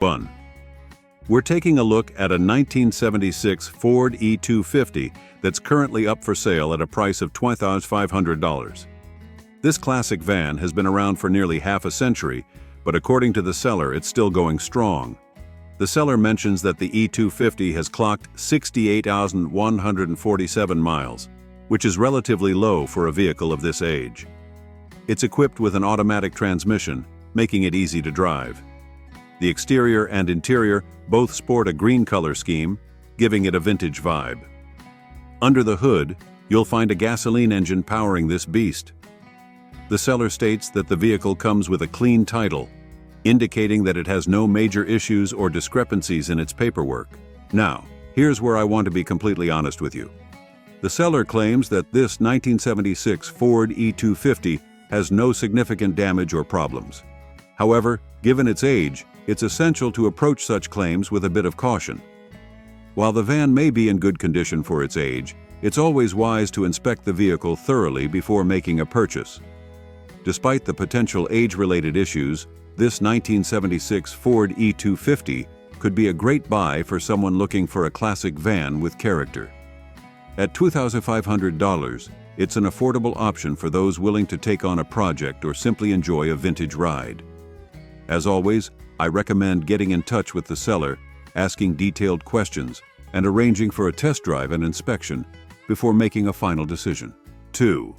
1. We're taking a look at a 1976 Ford E250 that's currently up for sale at a price of $2,500. This classic van has been around for nearly half a century, but according to the seller, it's still going strong. The seller mentions that the E250 has clocked 68,147 miles, which is relatively low for a vehicle of this age. It's equipped with an automatic transmission, making it easy to drive. The exterior and interior both sport a green color scheme, giving it a vintage vibe. Under the hood, you'll find a gasoline engine powering this beast. The seller states that the vehicle comes with a clean title, indicating that it has no major issues or discrepancies in its paperwork. Now, here's where I want to be completely honest with you. The seller claims that this 1976 Ford E250 has no significant damage or problems. However, given its age, it's essential to approach such claims with a bit of caution. While the van may be in good condition for its age, it's always wise to inspect the vehicle thoroughly before making a purchase. Despite the potential age-related issues, this 1976 Ford E250 could be a great buy for someone looking for a classic van with character. At $2,500, it's an affordable option for those willing to take on a project or simply enjoy a vintage ride. As always, I recommend getting in touch with the seller, asking detailed questions, and arranging for a test drive and inspection before making a final decision. 2.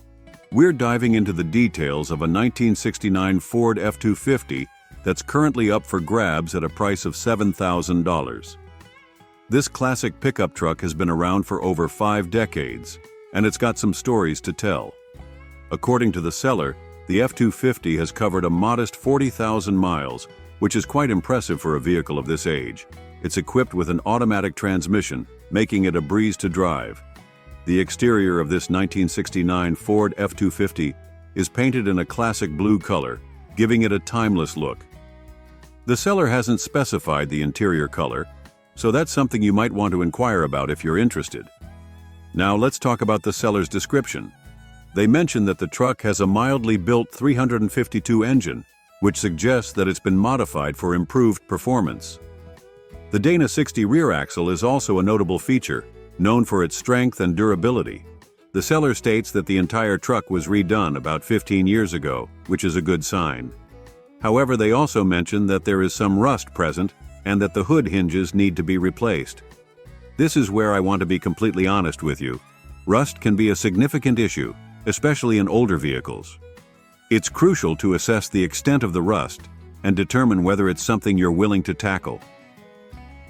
We're diving into the details of a 1969 Ford F-250 that's currently up for grabs at a price of $7,000. This classic pickup truck has been around for over 5 decades, and it's got some stories to tell. According to the seller, the F-250 has covered a modest 40,000 miles, which is quite impressive for a vehicle of this age. It's equipped with an automatic transmission, making it a breeze to drive. The exterior of this 1969 Ford F-250 is painted in a classic blue color, giving it a timeless look. The seller hasn't specified the interior color, so that's something you might want to inquire about if you're interested. Now let's talk about the seller's description. They mention that the truck has a mildly built 352 engine, which suggests that it's been modified for improved performance. The Dana 60 rear axle is also a notable feature, known for its strength and durability. The seller states that the entire truck was redone about 15 years ago, which is a good sign. However, they also mention that there is some rust present and that the hood hinges need to be replaced. This is where I want to be completely honest with you. Rust can be a significant issue, especially in older vehicles. It's crucial to assess the extent of the rust and determine whether it's something you're willing to tackle.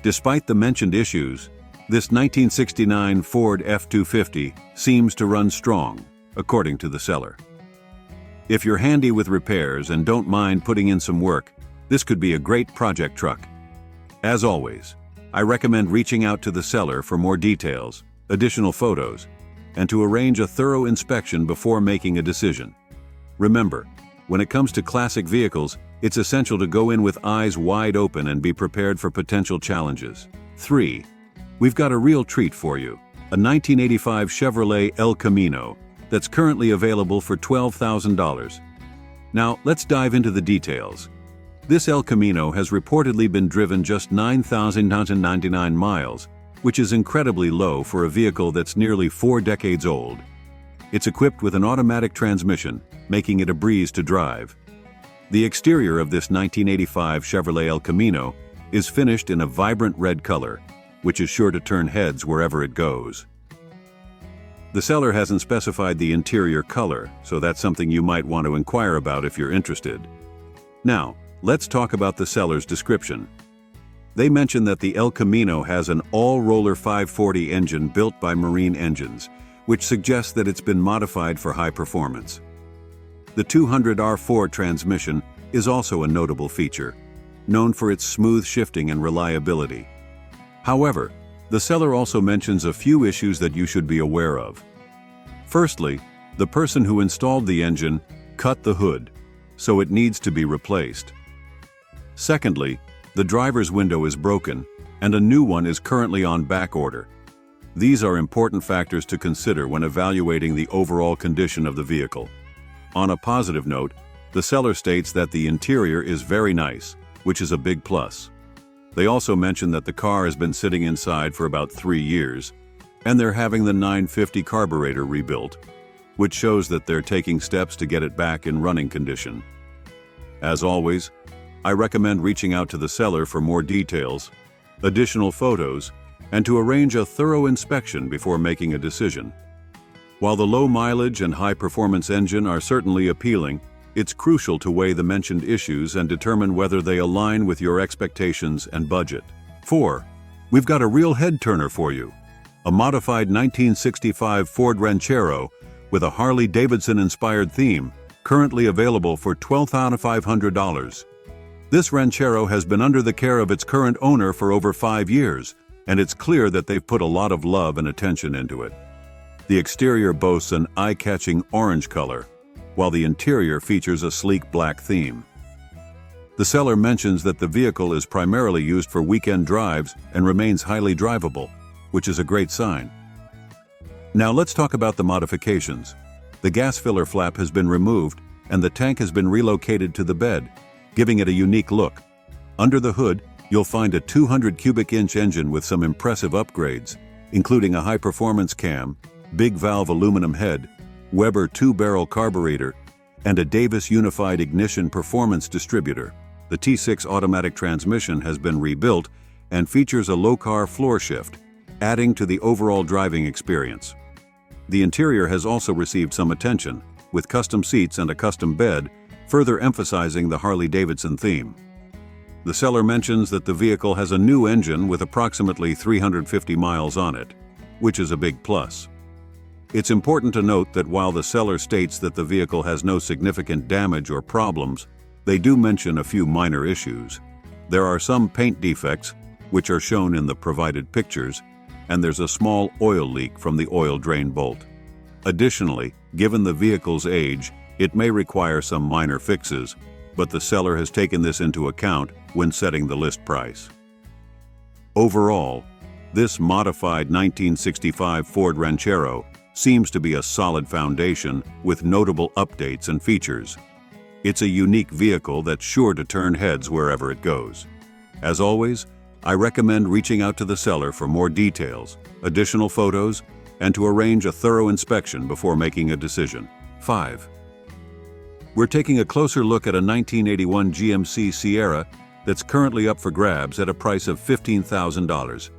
Despite the mentioned issues, this 1969 Ford F-250 seems to run strong, according to the seller. If you're handy with repairs and don't mind putting in some work, this could be a great project truck. As always, I recommend reaching out to the seller for more details, additional photos, and to arrange a thorough inspection before making a decision. Remember, when it comes to classic vehicles, it's essential to go in with eyes wide open and be prepared for potential challenges. 3. We've got a real treat for you, a 1985 Chevrolet El Camino that's currently available for $12,000. Now, let's dive into the details. This El Camino has reportedly been driven just 9,099 miles, which is incredibly low for a vehicle that's nearly 4 decades old. It's equipped with an automatic transmission, making it a breeze to drive. The exterior of this 1985 Chevrolet El Camino is finished in a vibrant red color, which is sure to turn heads wherever it goes. The seller hasn't specified the interior color, so that's something you might want to inquire about if you're interested. Now, let's talk about the seller's description. They mention that the El Camino has an all-roller 540 engine built by Marine Engines, which suggests that it's been modified for high performance. The 200R4 transmission is also a notable feature, known for its smooth shifting and reliability. However, the seller also mentions a few issues that you should be aware of. Firstly, the person who installed the engine cut the hood, so it needs to be replaced. Secondly, the driver's window is broken, and a new one is currently on back order. These are important factors to consider when evaluating the overall condition of the vehicle. On a positive note, the seller states that the interior is very nice, which is a big plus. They also mention that the car has been sitting inside for about 3 years, and they're having the 950 carburetor rebuilt, which shows that they're taking steps to get it back in running condition. As always, I recommend reaching out to the seller for more details, additional photos, and to arrange a thorough inspection before making a decision. While the low mileage and high-performance engine are certainly appealing, it's crucial to weigh the mentioned issues and determine whether they align with your expectations and budget. 4. We've got a real head-turner for you. A modified 1965 Ford Ranchero with a Harley-Davidson-inspired theme, currently available for $12,500. This Ranchero has been under the care of its current owner for over 5 years, and it's clear that they've put a lot of love and attention into it. The exterior boasts an eye-catching orange color, while the interior features a sleek black theme. The seller mentions that the vehicle is primarily used for weekend drives and remains highly drivable, which is a great sign. Now let's talk about the modifications. The gas filler flap has been removed and the tank has been relocated to the bed, giving it a unique look. Under the hood, you'll find a 200 cubic inch engine with some impressive upgrades, including a high-performance cam, big valve aluminum head, Weber 2-barrel carburetor, and a Davis Unified Ignition Performance Distributor. The T6 automatic transmission has been rebuilt and features a low-car floor shift, adding to the overall driving experience. The interior has also received some attention, with custom seats and a custom bed, further emphasizing the Harley-Davidson theme. The seller mentions that the vehicle has a new engine with approximately 350 miles on it, which is a big plus. It's important to note that while the seller states that the vehicle has no significant damage or problems, they do mention a few minor issues. There are some paint defects, which are shown in the provided pictures, and there's a small oil leak from the oil drain bolt. Additionally, given the vehicle's age, it may require some minor fixes, but the seller has taken this into account when setting the list price. Overall, this modified 1965 Ford Ranchero seems to be a solid foundation with notable updates and features. It's a unique vehicle that's sure to turn heads wherever it goes. As always, I recommend reaching out to the seller for more details, additional photos, and to arrange a thorough inspection before making a decision. 5. We're taking a closer look at a 1981 GMC Sierra that's currently up for grabs at a price of $15,000.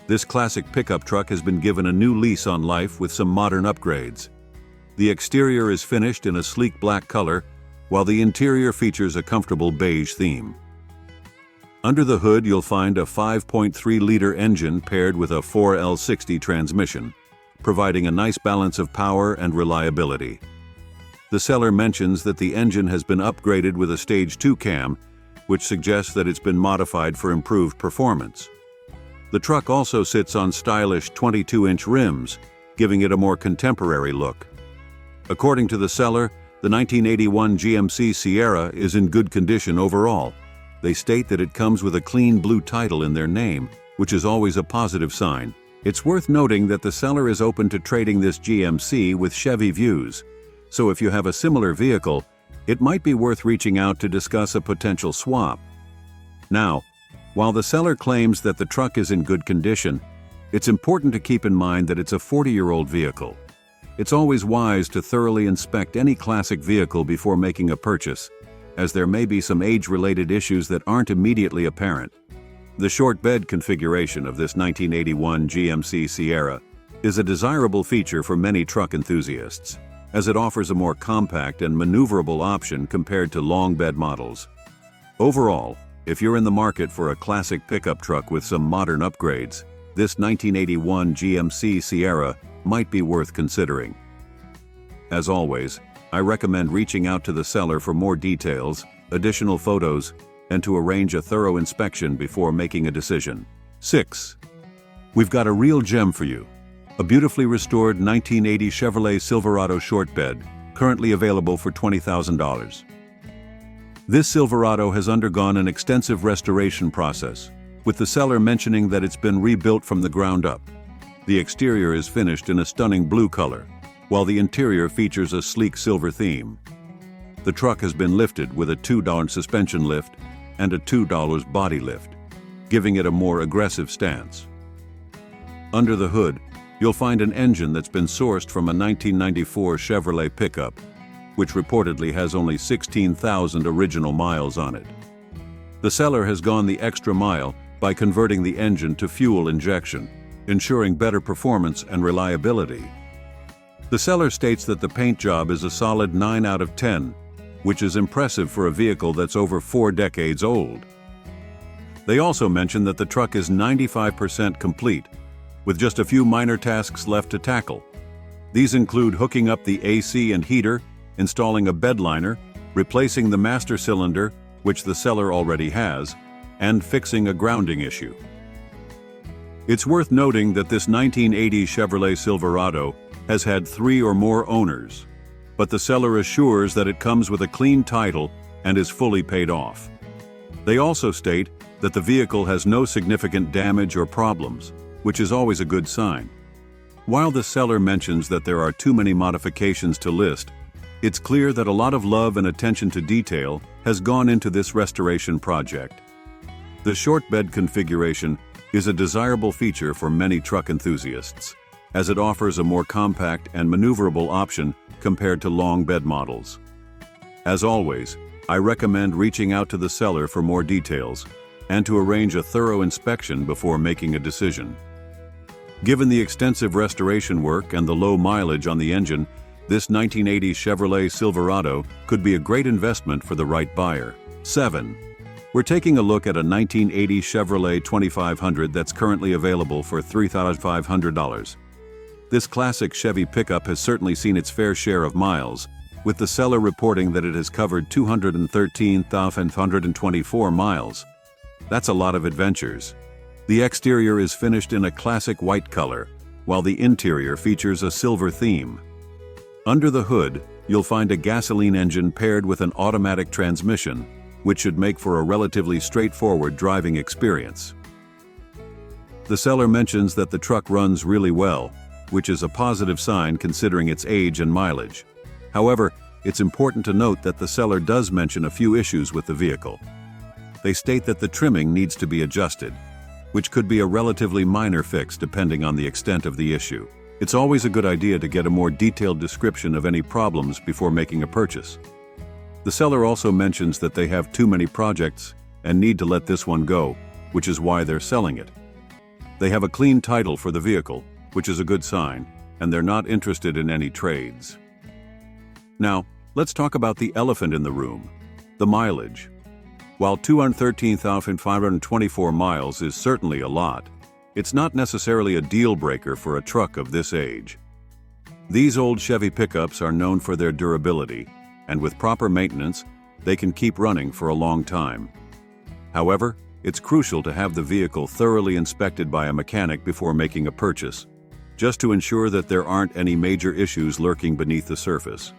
This classic pickup truck has been given a new lease on life with some modern upgrades. The exterior is finished in a sleek black color, while the interior features a comfortable beige theme. Under the hood, you'll find a 5.3-liter engine paired with a 4L60 transmission, providing a nice balance of power and reliability. The seller mentions that the engine has been upgraded with a Stage 2 cam, which suggests that it's been modified for improved performance. The truck also sits on stylish 22-inch rims, giving it a more contemporary look. According to the seller, the 1981 GMC Sierra is in good condition overall. They state that it comes with a clean blue title in their name, which is always a positive sign. It's worth noting that the seller is open to trading this GMC with Chevy views, so if you have a similar vehicle, it might be worth reaching out to discuss a potential swap. Now, while the seller claims that the truck is in good condition, it's important to keep in mind that it's a 40-year-old vehicle. It's always wise to thoroughly inspect any classic vehicle before making a purchase, as there may be some age-related issues that aren't immediately apparent. The short bed configuration of this 1981 GMC Sierra is a desirable feature for many truck enthusiasts, as it offers a more compact and maneuverable option compared to long bed models. Overall, if you're in the market for a classic pickup truck with some modern upgrades, this 1981 GMC Sierra might be worth considering. As always, I recommend reaching out to the seller for more details, additional photos, and to arrange a thorough inspection before making a decision. 6. We've got a real gem for you. A beautifully restored 1980 Chevrolet Silverado short bed, currently available for $20,000. This Silverado has undergone an extensive restoration process, with the seller mentioning that it's been rebuilt from the ground up. The exterior is finished in a stunning blue color, while the interior features a sleek silver theme. The truck has been lifted with a $2 suspension lift and a $2 body lift. giving it a more aggressive stance. Under the hood, you'll find an engine that's been sourced from a 1994 Chevrolet pickup, which reportedly has only 16,000 original miles on it. The seller has gone the extra mile by converting the engine to fuel injection, ensuring better performance and reliability. The seller states that the paint job is a solid 9 out of 10, which is impressive for a vehicle that's over 4 decades old. They also mention that the truck is 95% complete, with just a few minor tasks left to tackle. These include hooking up the AC and heater, installing a bed liner, replacing the master cylinder, which the seller already has, and fixing a grounding issue. It's worth noting that this 1980 Chevrolet Silverado has had 3 or more owners, but the seller assures that it comes with a clean title and is fully paid off. They also state that the vehicle has no significant damage or problems, which is always a good sign. While the seller mentions that there are too many modifications to list, it's clear that a lot of love and attention to detail has gone into this restoration project. The short bed configuration is a desirable feature for many truck enthusiasts, as it offers a more compact and maneuverable option compared to long bed models. As always, I recommend reaching out to the seller for more details and to arrange a thorough inspection before making a decision. Given the extensive restoration work and the low mileage on the engine, this 1980 Chevrolet Silverado could be a great investment for the right buyer. 7. We're taking a look at a 1980 Chevrolet 2500 that's currently available for $3,500. This classic Chevy pickup has certainly seen its fair share of miles, with the seller reporting that it has covered 213,524 miles. That's a lot of adventures. The exterior is finished in a classic white color, while the interior features a silver theme. Under the hood, you'll find a gasoline engine paired with an automatic transmission, which should make for a relatively straightforward driving experience. The seller mentions that the truck runs really well, which is a positive sign considering its age and mileage. However, it's important to note that the seller does mention a few issues with the vehicle. They state that the trimming needs to be adjusted, which could be a relatively minor fix depending on the extent of the issue. It's always a good idea to get a more detailed description of any problems before making a purchase. The seller also mentions that they have too many projects and need to let this one go, which is why they're selling it. They have a clean title for the vehicle, which is a good sign, and they're not interested in any trades. Now, let's talk about the elephant in the room, the mileage. While 213,524 miles is certainly a lot, it's not necessarily a deal breaker for a truck of this age. These old Chevy pickups are known for their durability, and with proper maintenance, they can keep running for a long time. However, it's crucial to have the vehicle thoroughly inspected by a mechanic before making a purchase, just to ensure that there aren't any major issues lurking beneath the surface.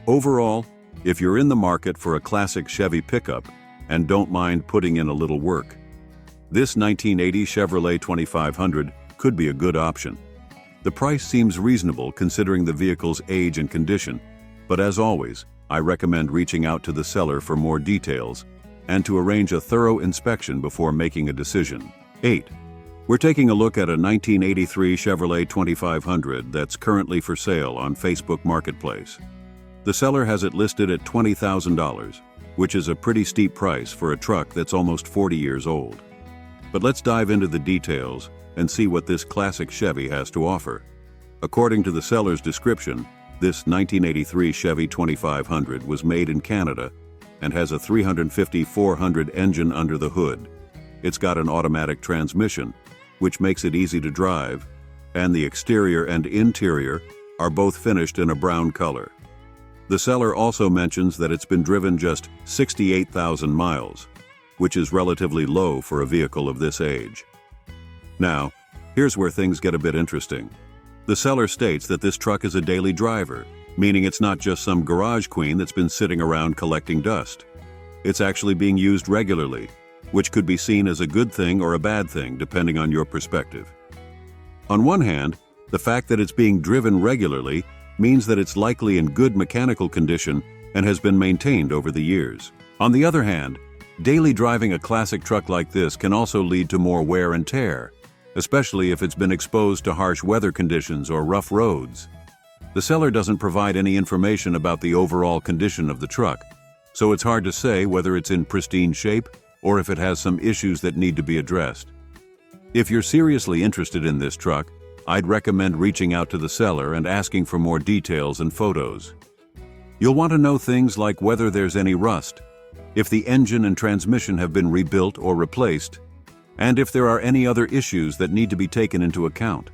Overall, if you're in the market for a classic Chevy pickup and don't mind putting in a little work, this 1980 Chevrolet 2500 could be a good option. The price seems reasonable considering the vehicle's age and condition, but as always, I recommend reaching out to the seller for more details and to arrange a thorough inspection before making a decision. 8. We're taking a look at a 1983 Chevrolet 2500 that's currently for sale on Facebook Marketplace. The seller has it listed at $20,000, which is a pretty steep price for a truck that's almost 40 years old. But let's dive into the details and see what this classic Chevy has to offer. According to the seller's description, this 1983 Chevy 2500 was made in Canada and has a 350-400 engine under the hood. It's got an automatic transmission, which makes it easy to drive, and the exterior and interior are both finished in a brown color. The seller also mentions that it's been driven just 68,000 miles, which is relatively low for a vehicle of this age. Now, here's where things get a bit interesting. The seller states that this truck is a daily driver, meaning it's not just some garage queen that's been sitting around collecting dust. It's actually being used regularly, which could be seen as a good thing or a bad thing depending on your perspective. On one hand, the fact that it's being driven regularly means that it's likely in good mechanical condition and has been maintained over the years. On the other hand, Daily driving a classic truck like this can also lead to more wear and tear, especially if it's been exposed to harsh weather conditions or rough roads. The seller doesn't provide any information about the overall condition of the truck, so it's hard to say whether it's in pristine shape or if it has some issues that need to be addressed. If you're seriously interested in this truck, I'd recommend reaching out to the seller and asking for more details and photos. You'll want to know things like whether there's any rust, if the engine and transmission have been rebuilt or replaced, and if there are any other issues that need to be taken into account.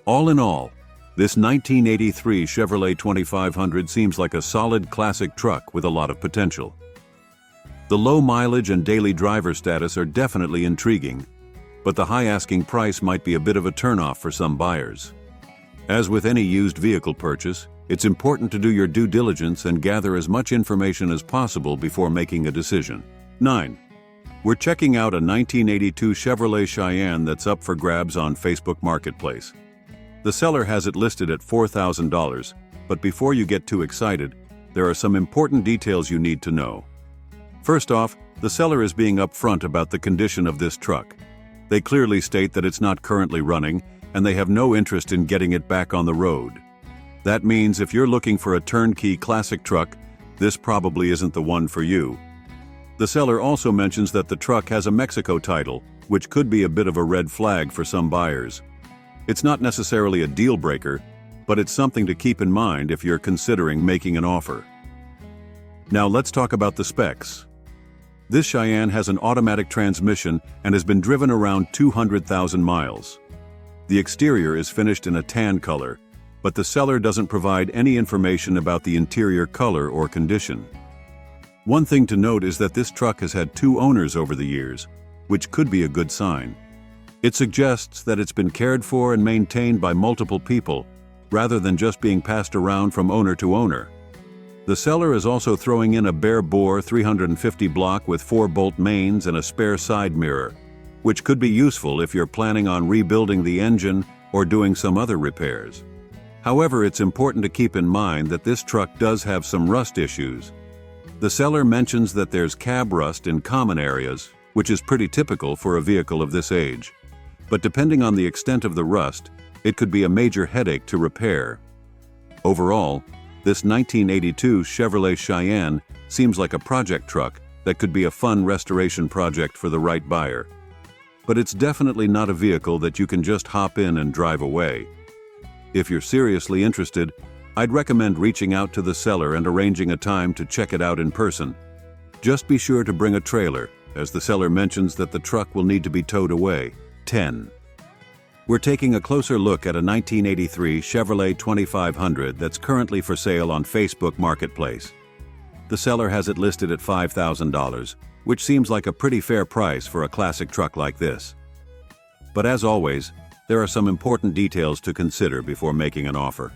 All in all, this 1983 Chevrolet 2500 seems like a solid classic truck with a lot of potential. The low mileage and daily driver status are definitely intriguing, but the high asking price might be a bit of a turnoff for some buyers. As with any used vehicle purchase, it's important to do your due diligence and gather as much information as possible before making a decision. 9. We're checking out a 1982 Chevrolet Cheyenne that's up for grabs on Facebook Marketplace. The seller has it listed at $4,000, but before you get too excited, there are some important details you need to know. First off, the seller is being upfront about the condition of this truck. They clearly state that it's not currently running, and they have no interest in getting it back on the road. That means if you're looking for a turnkey classic truck, this probably isn't the one for you. The seller also mentions that the truck has a Mexico title, which could be a bit of a red flag for some buyers. It's not necessarily a deal breaker, but it's something to keep in mind if you're considering making an offer. Now let's talk about the specs. This Cheyenne has an automatic transmission and has been driven around 200,000 miles. The exterior is finished in a tan color, but the seller doesn't provide any information about the interior color or condition. One thing to note is that this truck has had 2 owners over the years, which could be a good sign. It suggests that it's been cared for and maintained by multiple people, rather than just being passed around from owner to owner. The seller is also throwing in a bare-bore 350 block with 4-bolt mains and a spare side mirror, which could be useful if you're planning on rebuilding the engine or doing some other repairs. However, it's important to keep in mind that this truck does have some rust issues. The seller mentions that there's cab rust in common areas, which is pretty typical for a vehicle of this age. But depending on the extent of the rust, it could be a major headache to repair. Overall, this 1982 Chevrolet Cheyenne seems like a project truck that could be a fun restoration project for the right buyer. But it's definitely not a vehicle that you can just hop in and drive away. If you're seriously interested, I'd recommend reaching out to the seller and arranging a time to check it out in person. Just be sure to bring a trailer, as the seller mentions that the truck will need to be towed away. 10. We're taking a closer look at a 1983 Chevrolet 2500 that's currently for sale on Facebook Marketplace. The seller has it listed at $5,000, which seems like a pretty fair price for a classic truck like this. But as always, there are some important details to consider before making an offer.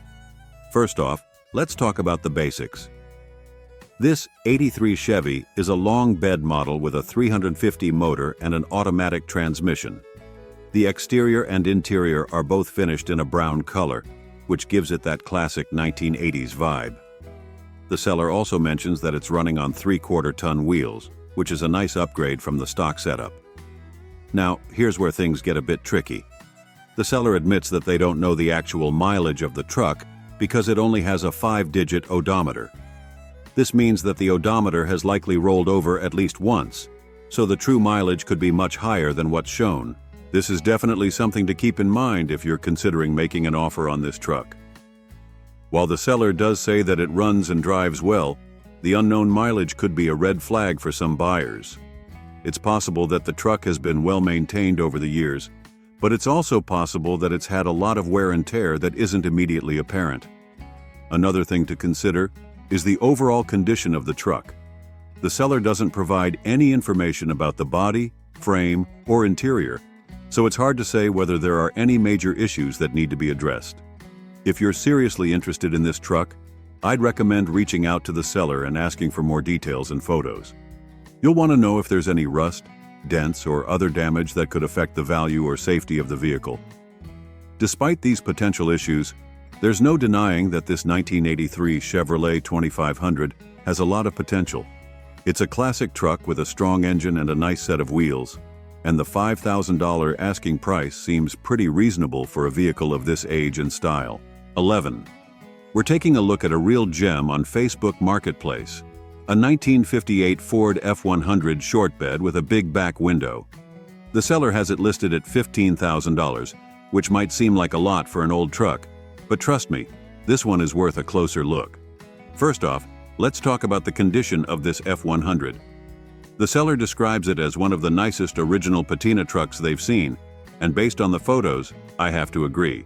First off, let's talk about the basics. This 83 Chevy is a long bed model with a 350 motor and an automatic transmission. The exterior and interior are both finished in a brown color, which gives it that classic 1980s vibe. The seller also mentions that it's running on 3/4-ton wheels, which is a nice upgrade from the stock setup. Now, here's where things get a bit tricky. The seller admits that they don't know the actual mileage of the truck because it only has a 5-digit odometer. This means that the odometer has likely rolled over at least once, so the true mileage could be much higher than what's shown. This is definitely something to keep in mind if you're considering making an offer on this truck. While the seller does say that it runs and drives well, the unknown mileage could be a red flag for some buyers. It's possible that the truck has been well maintained over the years, but it's also possible that it's had a lot of wear and tear that isn't immediately apparent. Another thing to consider is the overall condition of the truck. The seller doesn't provide any information about the body, frame, or interior, so it's hard to say whether there are any major issues that need to be addressed. If you're seriously interested in this truck, I'd recommend reaching out to the seller and asking for more details and photos. You'll want to know if there's any rust, dents, or other damage that could affect the value or safety of the vehicle. Despite these potential issues, there's no denying that this 1983 Chevrolet 2500 has a lot of potential. It's a classic truck with a strong engine and a nice set of wheels, and the $5,000 asking price seems pretty reasonable for a vehicle of this age and style. 11. We're taking a look at a real gem on Facebook Marketplace. A 1958 Ford F100 short bed with a big back window. The seller has it listed at $15,000, which might seem like a lot for an old truck, but trust me, this one is worth a closer look. First off, let's talk about the condition of this F100. The seller describes it as one of the nicest original patina trucks they've seen, and based on the photos, I have to agree.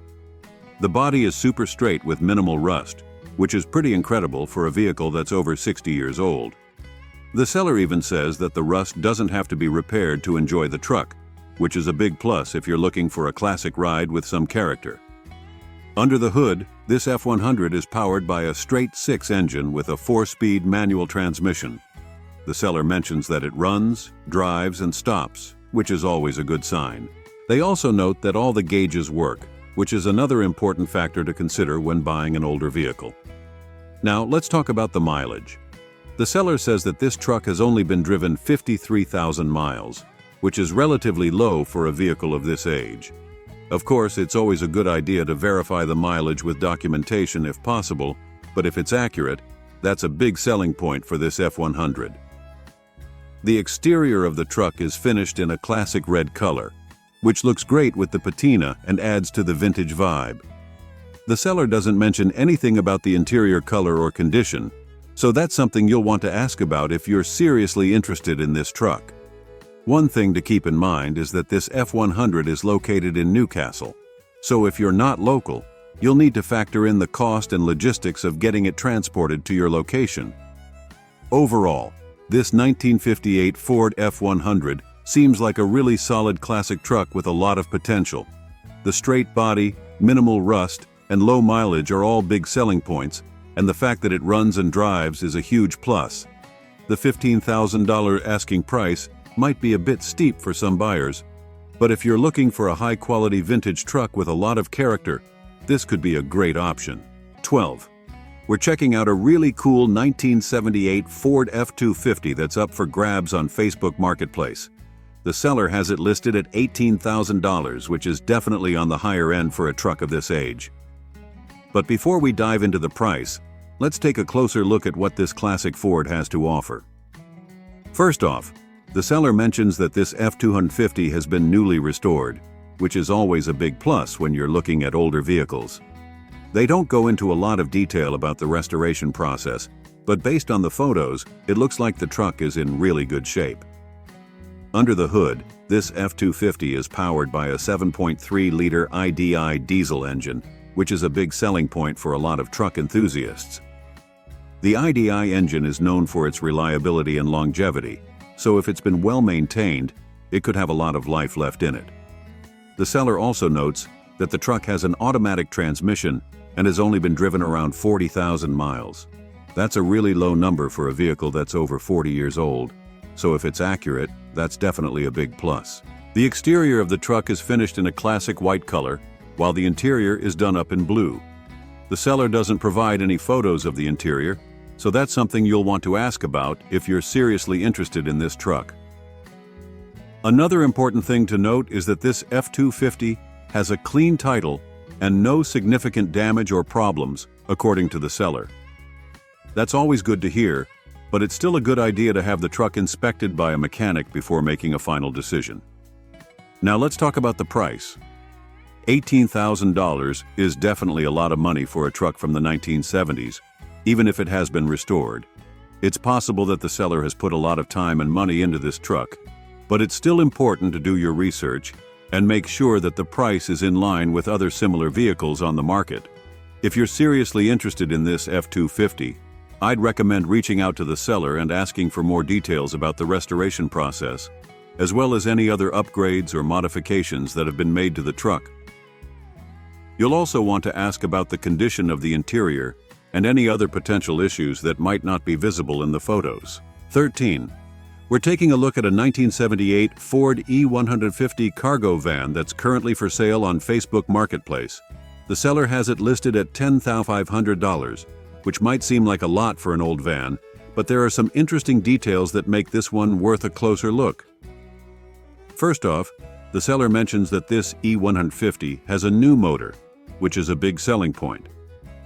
The body is super straight with minimal rust, which is pretty incredible for a vehicle that's over 60 years old. The seller even says that the rust doesn't have to be repaired to enjoy the truck, which is a big plus if you're looking for a classic ride with some character. Under the hood, this F100 is powered by a straight 6 engine with a 4-speed manual transmission. The seller mentions that it runs, drives, and stops, which is always a good sign. They also note that all the gauges work, which is another important factor to consider when buying an older vehicle. Now, let's talk about the mileage. The seller says that this truck has only been driven 53,000 miles, which is relatively low for a vehicle of this age. Of course, it's always a good idea to verify the mileage with documentation if possible, but if it's accurate, that's a big selling point for this F100. The exterior of the truck is finished in a classic red color, which looks great with the patina and adds to the vintage vibe. The seller doesn't mention anything about the interior color or condition, so that's something you'll want to ask about if you're seriously interested in this truck. One thing to keep in mind is that this F100 is located in Newcastle, so if you're not local, you'll need to factor in the cost and logistics of getting it transported to your location. Overall, this 1958 Ford F100 seems like a really solid classic truck with a lot of potential. The straight body, minimal rust, and low mileage are all big selling points, and the fact that it runs and drives is a huge plus. The $15,000 asking price might be a bit steep for some buyers, but if you're looking for a high-quality vintage truck with a lot of character, this could be a great option. 12. We're checking out a really cool 1978 Ford F250 that's up for grabs on Facebook Marketplace. The seller has it listed at $18,000, which is definitely on the higher end for a truck of this age. But before we dive into the price, let's take a closer look at what this classic Ford has to offer. First off, the seller mentions that this F250 has been newly restored, which is always a big plus when you're looking at older vehicles. They don't go into a lot of detail about the restoration process, but based on the photos, it looks like the truck is in really good shape. Under the hood, this F250 is powered by a 7.3-liter IDI diesel engine, which is a big selling point for a lot of truck enthusiasts. The IDI engine is known for its reliability and longevity, so if it's been well maintained, it could have a lot of life left in it. The seller also notes that the truck has an automatic transmission and has only been driven around 40,000 miles. That's a really low number for a vehicle that's over 40 years old, so if it's accurate, that's definitely a big plus. The exterior of the truck is finished in a classic white color, while the interior is done up in blue. The seller doesn't provide any photos of the interior, so that's something you'll want to ask about if you're seriously interested in this truck. Another important thing to note is that this F250 has a clean title and no significant damage or problems, according to the seller. That's always good to hear, but it's still a good idea to have the truck inspected by a mechanic before making a final decision. Now let's talk about the price. $18,000 is definitely a lot of money for a truck from the 1970s, even if it has been restored. It's possible that the seller has put a lot of time and money into this truck, but it's still important to do your research and make sure that the price is in line with other similar vehicles on the market. If you're seriously interested in this F250, I'd recommend reaching out to the seller and asking for more details about the restoration process, as well as any other upgrades or modifications that have been made to the truck. You'll also want to ask about the condition of the interior and any other potential issues that might not be visible in the photos. 13. We're taking a look at a 1978 Ford E150 cargo van that's currently for sale on Facebook Marketplace. The seller has it listed at $10,500, which might seem like a lot for an old van, but there are some interesting details that make this one worth a closer look. First off, the seller mentions that this E150 has a new motor, which is a big selling point.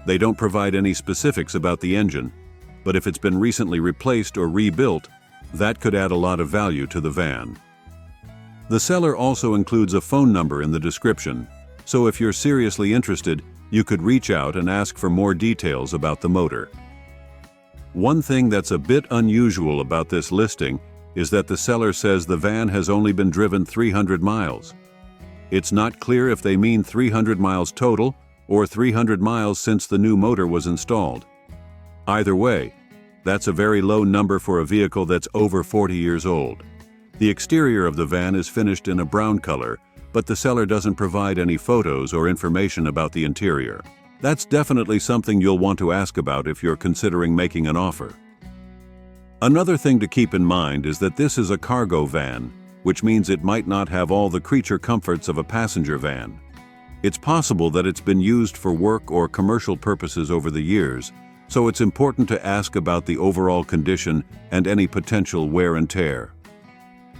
They don't provide any specifics about the engine, but if it's been recently replaced or rebuilt, that could add a lot of value to the van. The seller also includes a phone number in the description, so if you're seriously interested, you could reach out and ask for more details about the motor. One thing that's a bit unusual about this listing is that the seller says the van has only been driven 300 miles. It's not clear if they mean 300 miles total or 300 miles since the new motor was installed. Either way, that's a very low number for a vehicle that's over 40 years old. The exterior of the van is finished in a brown color, but the seller doesn't provide any photos or information about the interior. That's definitely something you'll want to ask about if you're considering making an offer. Another thing to keep in mind is that this is a cargo van, which means it might not have all the creature comforts of a passenger van. It's possible that it's been used for work or commercial purposes over the years, so it's important to ask about the overall condition and any potential wear and tear.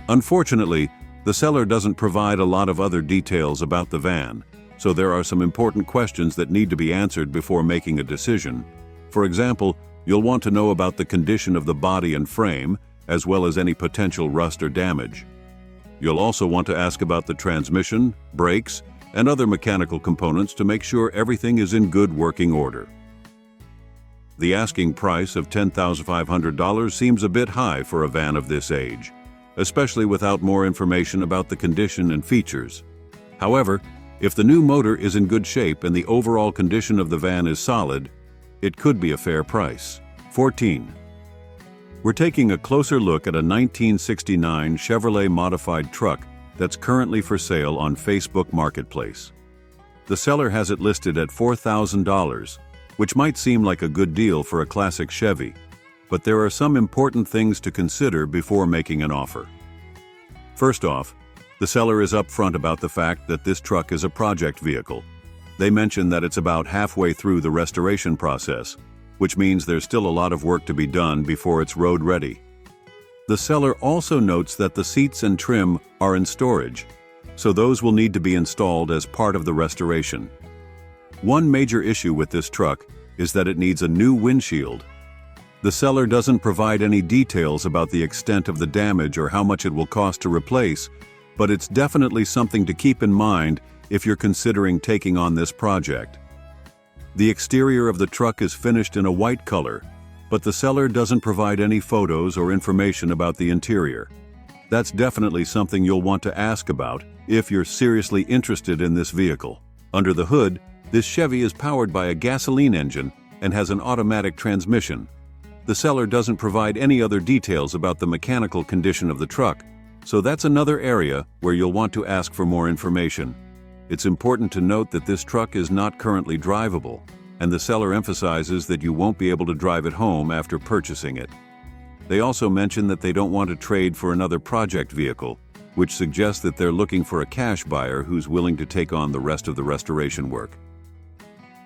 Unfortunately, the seller doesn't provide a lot of other details about the van, so there are some important questions that need to be answered before making a decision. For example, you'll want to know about the condition of the body and frame, as well as any potential rust or damage. You'll also want to ask about the transmission, brakes, and other mechanical components to make sure everything is in good working order. The asking price of $10,500 seems a bit high for a van of this age, especially without more information about the condition and features. However, if the new motor is in good shape and the overall condition of the van is solid, it could be a fair price. 14. We're taking a closer look at a 1969 Chevrolet modified truck that's currently for sale on Facebook Marketplace. The seller has it listed at $4,000, which might seem like a good deal for a classic Chevy, but there are some important things to consider before making an offer. First off, the seller is upfront about the fact that this truck is a project vehicle. They mention that it's about halfway through the restoration process, which means there's still a lot of work to be done before it's road ready. The seller also notes that the seats and trim are in storage, so those will need to be installed as part of the restoration. One major issue with this truck is that it needs a new windshield. The seller doesn't provide any details about the extent of the damage or how much it will cost to replace, but it's definitely something to keep in mind if you're considering taking on this project. The exterior of the truck is finished in a white color, but the seller doesn't provide any photos or information about the interior. That's definitely something you'll want to ask about if you're seriously interested in this vehicle. Under the hood, this Chevy is powered by a gasoline engine and has an automatic transmission. The seller doesn't provide any other details about the mechanical condition of the truck, so that's another area where you'll want to ask for more information. It's important to note that this truck is not currently drivable, and the seller emphasizes that you won't be able to drive it home after purchasing it. They also mention that they don't want to trade for another project vehicle, which suggests that they're looking for a cash buyer who's willing to take on the rest of the restoration work.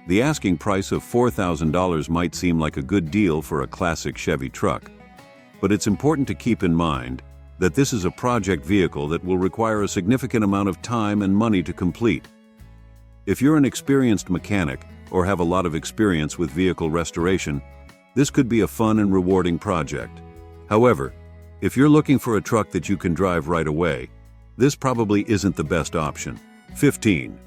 The asking price of $4,000 might seem like a good deal for a classic Chevy truck, but it's important to keep in mind that this is a project vehicle that will require a significant amount of time and money to complete. If you're an experienced mechanic or have a lot of experience with vehicle restoration, this could be a fun and rewarding project. However, if you're looking for a truck that you can drive right away, this probably isn't the best option. 15.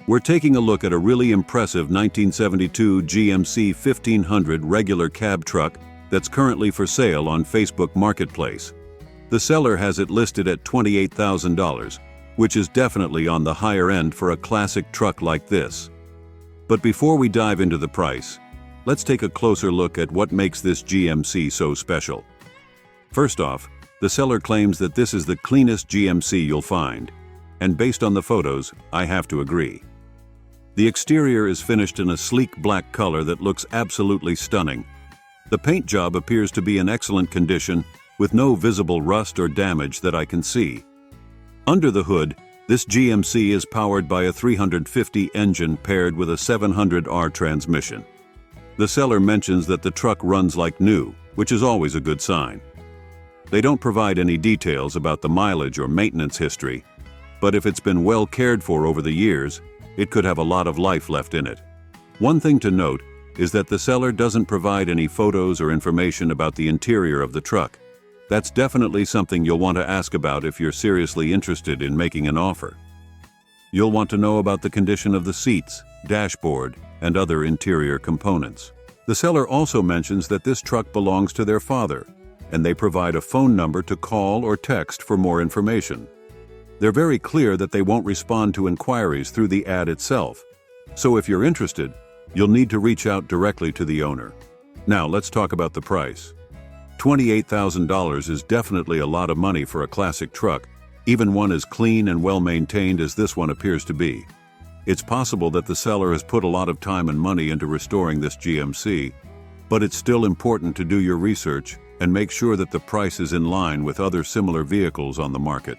We're taking a look at a really impressive 1972 GMC 1500 regular cab truck that's currently for sale on Facebook Marketplace. The seller has it listed at $28,000, which is definitely on the higher end for a classic truck like this. But before we dive into the price, let's take a closer look at what makes this GMC so special. First off, the seller claims that this is the cleanest GMC you'll find, and based on the photos, I have to agree. The exterior is finished in a sleek black color that looks absolutely stunning. The paint job appears to be in excellent condition, with no visible rust or damage that I can see. Under the hood, this GMC is powered by a 350 engine paired with a 700R transmission. The seller mentions that the truck runs like new, which is always a good sign. They don't provide any details about the mileage or maintenance history, but if it's been well cared for over the years, it could have a lot of life left in it. One thing to note is that the seller doesn't provide any photos or information about the interior of the truck. That's definitely something you'll want to ask about if you're seriously interested in making an offer. You'll want to know about the condition of the seats, dashboard, and other interior components. The seller also mentions that this truck belongs to their father, and they provide a phone number to call or text for more information. They're very clear that they won't respond to inquiries through the ad itself, so if you're interested, you'll need to reach out directly to the owner. Now let's talk about the price. $28,000 is definitely a lot of money for a classic truck, even one as clean and well-maintained as this one appears to be. It's possible that the seller has put a lot of time and money into restoring this GMC, but it's still important to do your research and make sure that the price is in line with other similar vehicles on the market.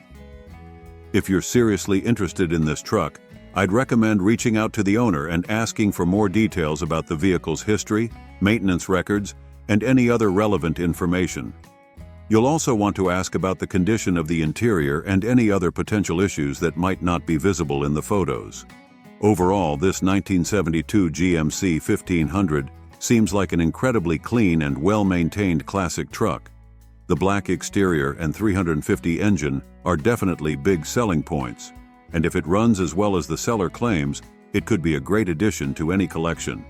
If you're seriously interested in this truck, I'd recommend reaching out to the owner and asking for more details about the vehicle's history, maintenance records, and any other relevant information. You'll also want to ask about the condition of the interior and any other potential issues that might not be visible in the photos. Overall, this 1972 GMC 1500 seems like an incredibly clean and well-maintained classic truck. The black exterior and 350 engine are definitely big selling points, and if it runs as well as the seller claims, it could be a great addition to any collection.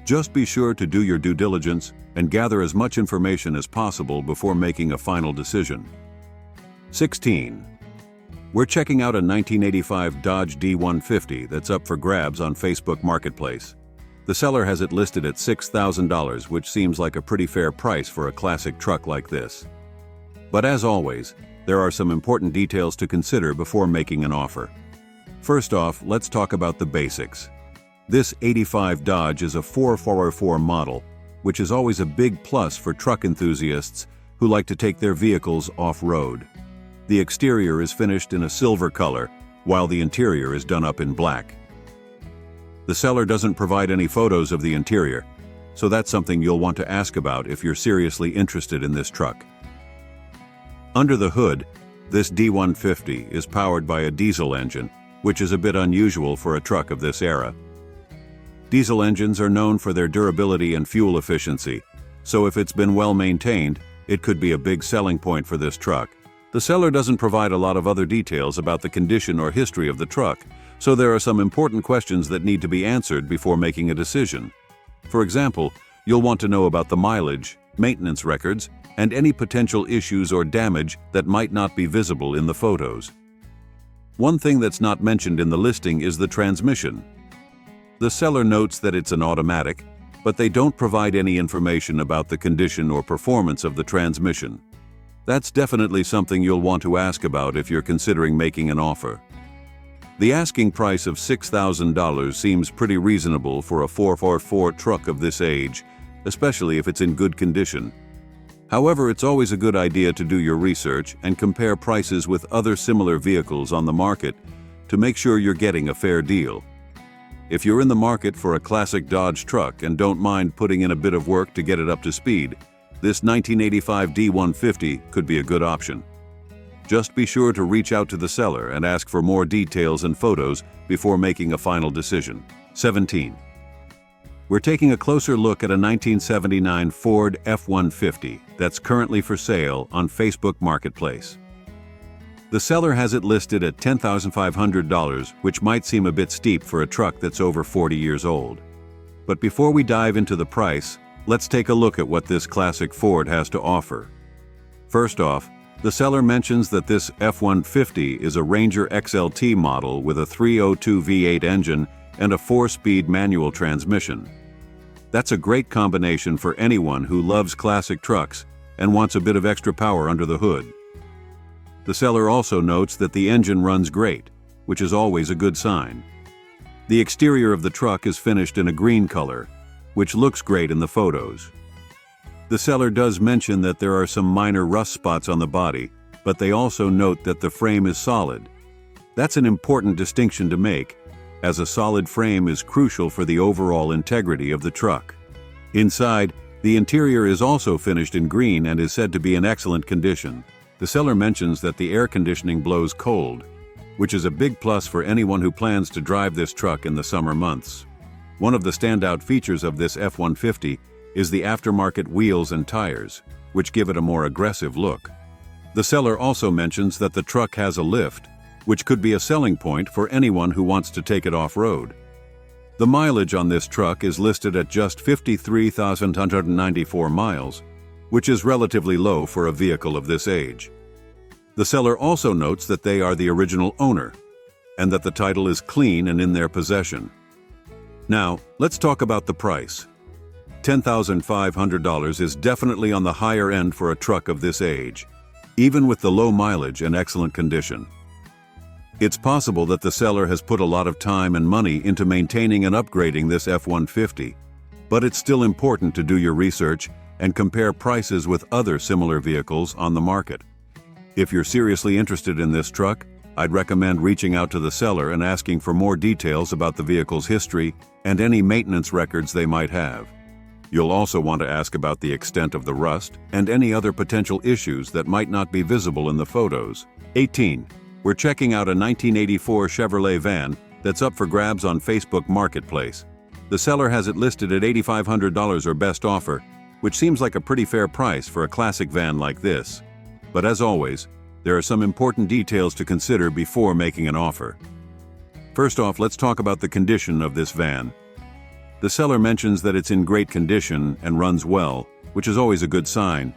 Just be sure to do your due diligence and gather as much information as possible before making a final decision. 16. We're checking out a 1985 Dodge D150 that's up for grabs on Facebook Marketplace. The seller has it listed at $6,000, which seems like a pretty fair price for a classic truck like this. But as always, there are some important details to consider before making an offer. First off, let's talk about the basics. This 85 Dodge is a 4404 model, which is always a big plus for truck enthusiasts who like to take their vehicles off-road. The exterior is finished in a silver color, while the interior is done up in black. The seller doesn't provide any photos of the interior, so that's something you'll want to ask about if you're seriously interested in this truck. Under the hood, this D150 is powered by a diesel engine, which is a bit unusual for a truck of this era. Diesel engines are known for their durability and fuel efficiency, so if it's been well maintained, it could be a big selling point for this truck. The seller doesn't provide a lot of other details about the condition or history of the truck, so there are some important questions that need to be answered before making a decision. For example, you'll want to know about the mileage, maintenance records, and any potential issues or damage that might not be visible in the photos. One thing that's not mentioned in the listing is the transmission. The seller notes that it's an automatic, but they don't provide any information about the condition or performance of the transmission. That's definitely something you'll want to ask about if you're considering making an offer. The asking price of $6,000 seems pretty reasonable for a 444 truck of this age, especially if it's in good condition. However, it's always a good idea to do your research and compare prices with other similar vehicles on the market to make sure you're getting a fair deal. If you're in the market for a classic Dodge truck and don't mind putting in a bit of work to get it up to speed, this 1985 D150 could be a good option. Just be sure to reach out to the seller and ask for more details and photos before making a final decision. 17. We're taking a closer look at a 1979 Ford F-150 that's currently for sale on Facebook Marketplace. The seller has it listed at $10,500, which might seem a bit steep for a truck that's over 40 years old. But before we dive into the price, let's take a look at what this classic Ford has to offer. First off, the seller mentions that this F-150 is a Ranger XLT model with a 302 V8 engine and a 4-speed manual transmission. That's a great combination for anyone who loves classic trucks and wants a bit of extra power under the hood. The seller also notes that the engine runs great, which is always a good sign. The exterior of the truck is finished in a green color, which looks great in the photos. The seller does mention that there are some minor rust spots on the body, but they also note that the frame is solid. That's an important distinction to make, as a solid frame is crucial for the overall integrity of the truck. Inside, The interior is also finished in green and is said to be in excellent condition. The seller mentions that the air conditioning blows cold, which is a big plus for anyone who plans to drive this truck in the summer months. One of the standout features of this F-150 is the aftermarket wheels and tires, which give it a more aggressive look. The seller also mentions that the truck has a lift, which could be a selling point for anyone who wants to take it off-road. The mileage on this truck is listed at just 53,194 miles, which is relatively low for a vehicle of this age. The seller also notes that they are the original owner, and that the title is clean and in their possession. Now, let's talk about the price. $10,500 is definitely on the higher end for a truck of this age, even with the low mileage and excellent condition. It's possible that the seller has put a lot of time and money into maintaining and upgrading this F-150, but it's still important to do your research and compare prices with other similar vehicles on the market. If you're seriously interested in this truck, I'd recommend reaching out to the seller and asking for more details about the vehicle's history and any maintenance records they might have. You'll also want to ask about the extent of the rust and any other potential issues that might not be visible in the photos. 18. We're checking out a 1984 Chevrolet van that's up for grabs on Facebook Marketplace. The seller has it listed at $8,500 or best offer, which seems like a pretty fair price for a classic van like this. But as always, there are some important details to consider before making an offer. First off, let's talk about the condition of this van. The seller mentions that it's in great condition and runs well, which is always a good sign.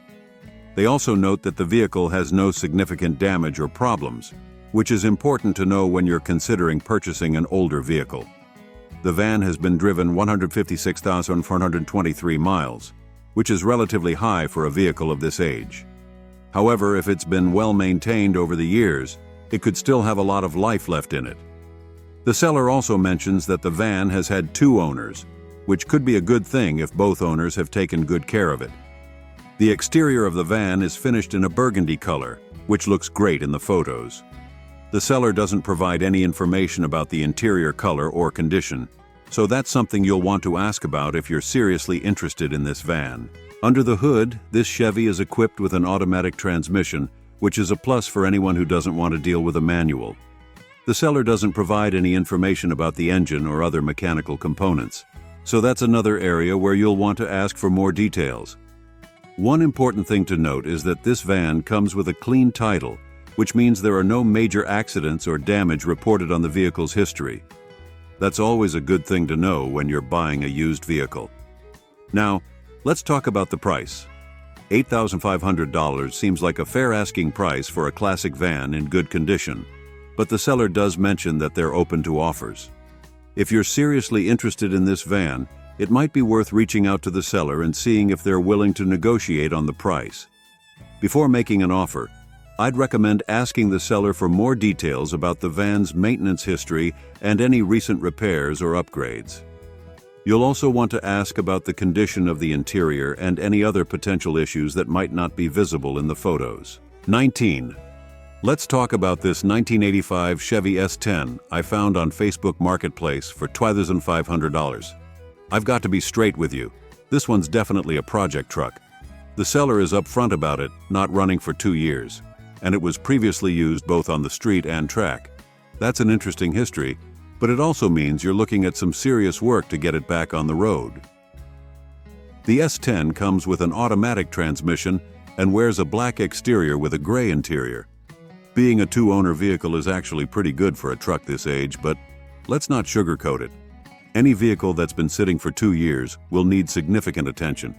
They also note that the vehicle has no significant damage or problems, which is important to know when you're considering purchasing an older vehicle. The van has been driven 156,423 miles, which is relatively high for a vehicle of this age. However, if it's been well maintained over the years, it could still have a lot of life left in it. The seller also mentions that the van has had 2 owners, which could be a good thing if both owners have taken good care of it. The exterior of the van is finished in a burgundy color, which looks great in the photos. The seller doesn't provide any information about the interior color or condition, so that's something you'll want to ask about if you're seriously interested in this van. Under the hood, this Chevy is equipped with an automatic transmission, which is a plus for anyone who doesn't want to deal with a manual. The seller doesn't provide any information about the engine or other mechanical components, so that's another area where you'll want to ask for more details. One important thing to note is that this van comes with a clean title, which means there are no major accidents or damage reported on the vehicle's history. That's always a good thing to know when you're buying a used vehicle. Now, let's talk about the price. $8,500 seems like a fair asking price for a classic van in good condition, but the seller does mention that they're open to offers. If you're seriously interested in this van, it might be worth reaching out to the seller and seeing if they're willing to negotiate on the price. Before making an offer, I'd recommend asking the seller for more details about the van's maintenance history and any recent repairs or upgrades. You'll also want to ask about the condition of the interior and any other potential issues that might not be visible in the photos. 19. Let's talk about this 1985 Chevy S10 I found on Facebook Marketplace for $2,500. I've got to be straight with you. This one's definitely a project truck. The seller is upfront about it, not running for 2 years, and it was previously used both on the street and track. That's an interesting history, but it also means you're looking at some serious work to get it back on the road. The S10 comes with an automatic transmission and wears a black exterior with a gray interior. Being a 2-owner vehicle is actually pretty good for a truck this age, but let's not sugarcoat it. Any vehicle that's been sitting for 2 years will need significant attention.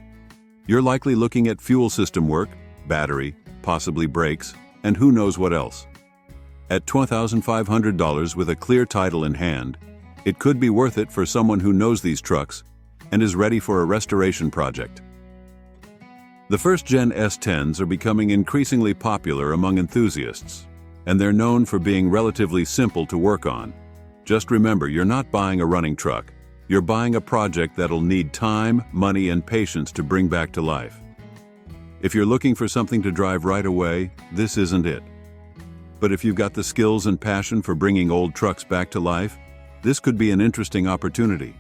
You're likely looking at fuel system work, battery, possibly brakes, and who knows what else. At $2,500 with a clear title in hand, it could be worth it for someone who knows these trucks and is ready for a restoration project. The first-gen S10s are becoming increasingly popular among enthusiasts, and they're known for being relatively simple to work on. Just remember, you're not buying a running truck. You're buying a project that'll need time, money, and patience to bring back to life. If you're looking for something to drive right away, this isn't it. But if you've got the skills and passion for bringing old trucks back to life, this could be an interesting opportunity.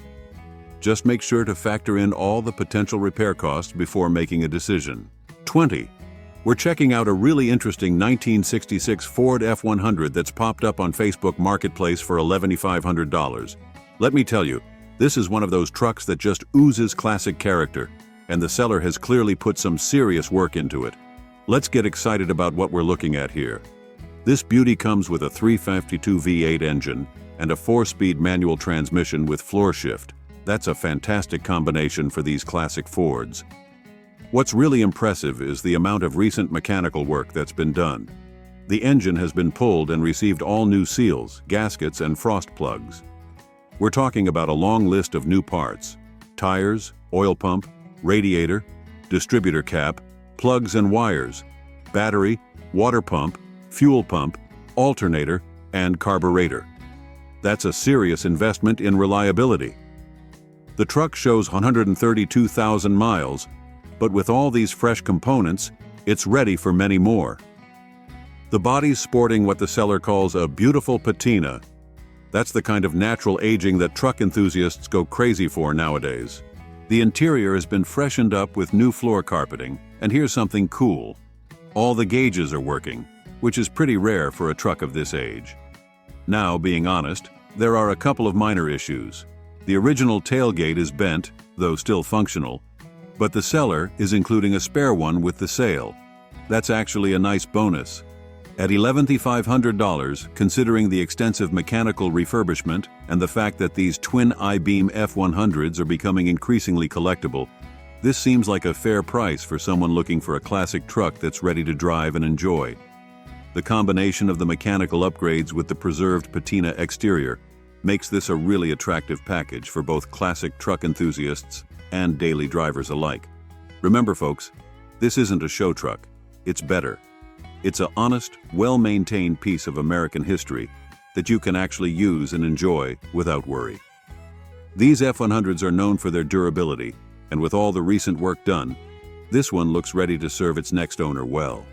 Just make sure to factor in all the potential repair costs before making a decision. 20. We're checking out a really interesting 1966 Ford F-100 that's popped up on Facebook Marketplace for $1,100. Let me tell you, this is one of those trucks that just oozes classic character, and the seller has clearly put some serious work into it. Let's get excited about what we're looking at here. This beauty comes with a 352 V8 engine and a 4-speed manual transmission with floor shift. That's a fantastic combination for these classic Fords. What's really impressive is the amount of recent mechanical work that's been done. The engine has been pulled and received all new seals, gaskets, and frost plugs. We're talking about a long list of new parts: tires, oil pump, radiator, distributor cap, plugs and wires, battery, water pump, fuel pump, alternator, and carburetor. That's a serious investment in reliability. The truck shows 132,000 miles, but with all these fresh components, it's ready for many more. The body's sporting what the seller calls a beautiful patina. That's the kind of natural aging that truck enthusiasts go crazy for nowadays. The interior has been freshened up with new floor carpeting, and here's something cool. All the gauges are working, which is pretty rare for a truck of this age. Now, being honest, there are a couple of minor issues. The original tailgate is bent, though still functional, but the seller is including a spare one with the sale. That's actually a nice bonus. At $11,500, considering the extensive mechanical refurbishment and the fact that these twin I-beam F-100s are becoming increasingly collectible, this seems like a fair price for someone looking for a classic truck that's ready to drive and enjoy. The combination of the mechanical upgrades with the preserved patina exterior makes this a really attractive package for both classic truck enthusiasts and daily drivers alike. Remember, folks, this isn't a show truck. It's better. It's an honest, well-maintained piece of American history that you can actually use and enjoy without worry. These F-100s are known for their durability, and with all the recent work done, this one looks ready to serve its next owner well.